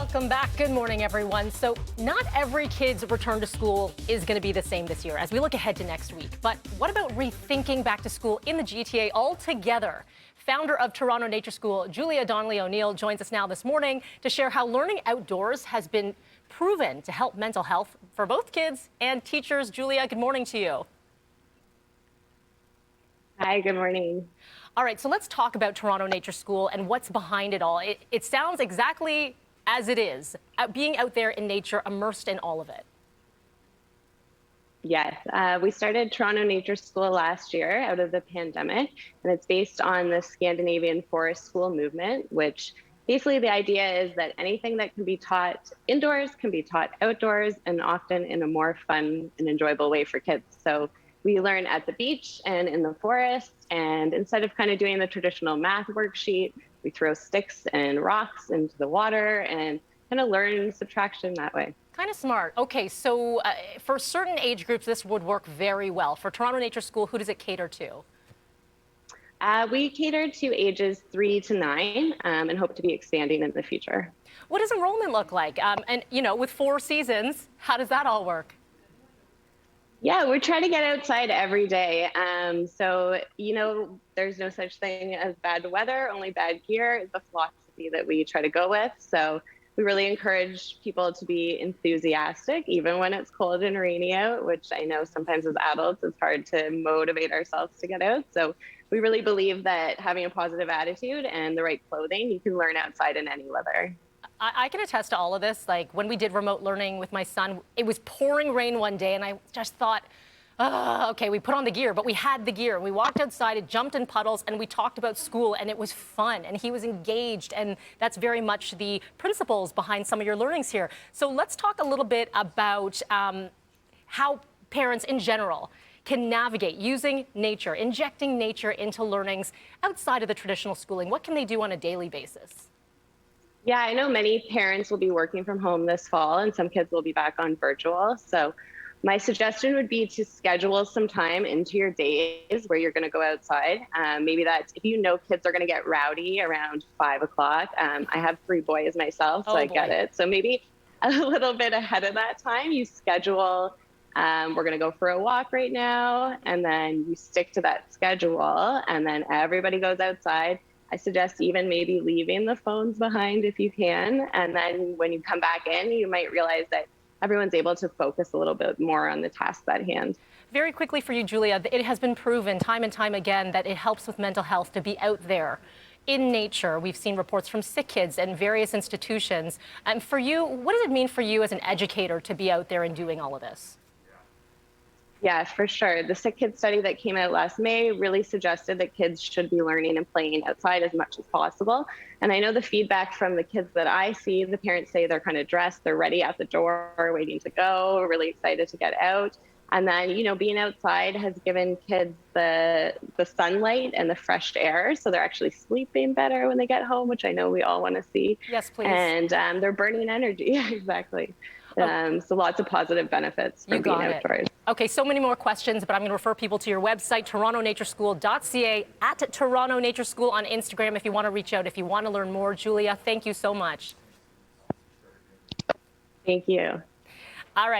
Welcome back. Good morning, everyone. So not every kid's return to school is going to be the same this year as we look ahead to next week. But what about rethinking back to school in the GTA altogether? Founder of Toronto Nature School, Donnelly O'Neill, joins us now this morning to share how learning outdoors has been proven to help mental health for both kids and teachers. Julia, good morning to you. Hi, good morning. All right, so let's talk about Toronto Nature School and what's behind it all. It sounds exactly as it is, being out there in nature, immersed in all of it. Yes, we started Toronto Nature School last year out of the pandemic, and it's based on the Scandinavian Forest School movement, which basically the idea is that anything that can be taught indoors can be taught outdoors, and often in a more fun and enjoyable way for kids. So we learn at the beach and in the forest, and instead of kind of doing the traditional math worksheet, we throw sticks and rocks into the water and kind of learn subtraction that way. Kind of smart. Okay, so for certain age groups, this would work very well. For Toronto Nature School, who does it cater to? We cater to ages 3 to 9 and hope to be expanding in the future. What does enrollment look like? And, you know, with 4 seasons, how does that all work? Yeah, we're trying to get outside every day. There's no such thing as bad weather, only bad gear is the philosophy that we try to go with. So we really encourage people to be enthusiastic, even when it's cold and rainy out, which I know sometimes as adults, it's hard to motivate ourselves to get out. So we really believe that having a positive attitude and the right clothing, you can learn outside in any weather. I can attest to all of this. Like when we did remote learning with my son, it was pouring rain one day and I just thought, oh, okay, we put on the gear, but we had the gear. We walked outside, it jumped in puddles, and we talked about school, and it was fun, and he was engaged, and that's very much the principles behind some of your learnings here. So let's talk a little bit about how parents in general can navigate using nature, injecting nature into learnings outside of the traditional schooling. What can they do on a daily basis? Yeah, I know many parents will be working from home this fall and some kids will be back on virtual. So my suggestion would be to schedule some time into your days where you're going to go outside. Maybe that's if you know kids are going to get rowdy around 5 o'clock. I have 3 boys myself, so I get it. So maybe a little bit ahead of that time, you schedule, we're going to go for a walk right now, and then you stick to that schedule, and then everybody goes outside. I suggest even maybe leaving the phones behind if you can. And then when you come back in, you might realize that everyone's able to focus a little bit more on the tasks at hand. Very quickly for you, Julia, it has been proven time and time again that it helps with mental health to be out there in nature. We've seen reports from sick kids and various institutions. And for you, what does it mean for you as an educator to be out there and doing all of this? Yeah, for sure. The Sick Kids study that came out last May really suggested that kids should be learning and playing outside as much as possible. And I know the feedback from the kids that I see, the parents say they're kind of dressed, they're ready at the door, waiting to go, really excited to get out. And then, you know, being outside has given kids the sunlight and the fresh air. So they're actually sleeping better when they get home, which I know we all want to see. Yes, please. And they're burning energy. Exactly. So lots of positive benefits from being outdoors. Okay, so many more questions, but I'm going to refer people to your website, torontonatureschool.ca, at Toronto Nature School on Instagram if you want to reach out, if you want to learn more. Julia, thank you so much. Thank you. All right.